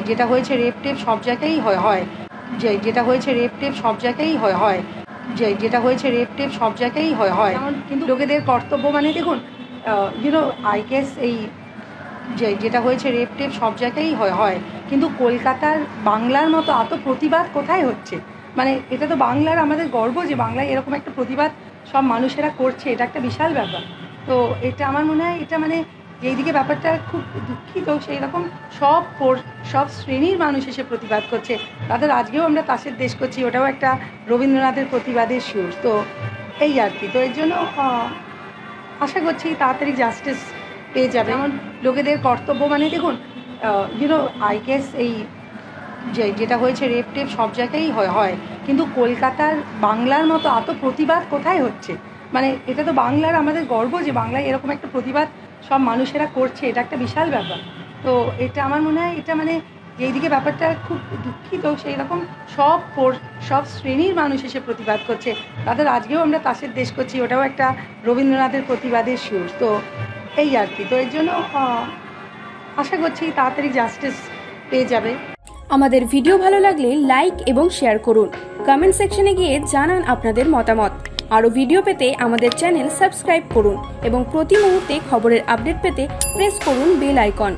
যেটা হয়েছে rape tape সব জায়গায়ই হয় যেটা হয়েছে রেপ টেপ সব জায়গায়ই হয় যেটা হয়েছে রেপ টেপ সব জায়গায়ই হয় কিন্তু লোকেদের কর্তব্য মানে দেখুন আই গেস এই যেটা হয়েছে রেপ টেপ সব জায়গায়ই হয় কিন্তু কলকাতার বাংলার মতো এত প্রতিবাদ কোথায় হচ্ছে? মানে এটা তো বাংলার আমাদের গর্ব যে বাংলায় এরকম একটা প্রতিবাদ সব মানুষেরা করছে, এটা একটা বিশাল ব্যাপার। তো এটা আমার মনে হয় এটা মানে যেইদিকে ব্যাপারটা খুব দুঃখিত সেই রকম সব শ্রেণীর মানুষ এসে প্রতিবাদ করছে। তাদের আজকেও আমরা তাসের দেশ করছি, ওটাও একটা রবীন্দ্রনাথের প্রতিবাদের সুর। তো এই আর কি, তো এর জন্য আশা করছি তাড়াতাড়ি জাস্টিস পেয়ে যাবে। যেমন লোকেদের কর্তব্য মানে দেখুন আই গেস এই যেটা হয়েছে রেপ টেপ সব জায়গায়ই হয় কিন্তু কলকাতার বাংলার মতো এত প্রতিবাদ কোথায় হচ্ছে? মানে এটা তো বাংলার আমাদের গর্ব যে বাংলায় এরকম একটা প্রতিবাদ সব মানুষেরা করছে, এটা একটা বিশাল ব্যাপার। তো এটা আমার মনে হয় এটা মানে যেইদিকে ব্যাপারটা খুব দুঃখিত সেই রকম সব শ্রেণীর মানুষ এসে প্রতিবাদ করছে। তাদের আজকেও আমরা তাসের দেশ করছি, ওটাও একটা রবীন্দ্রনাথের প্রতিবাদের সুর। তো এই আর কি, তো এর জন্য আশা করছি তাড়াতাড়ি জাস্টিস পেয়ে যাবে। আমাদের ভিডিও ভালো লাগলে লাইক এবং শেয়ার করুন। কমেন্ট সেকশনে গিয়ে জানান আপনাদের মতামত। আরও ভিডিও পেতে আমাদের চ্যানেল সাবস্ক্রাইব করুন এবং প্রতি মুহূর্তে খবরের আপডেট পেতে প্রেস করুন বেল আইকন।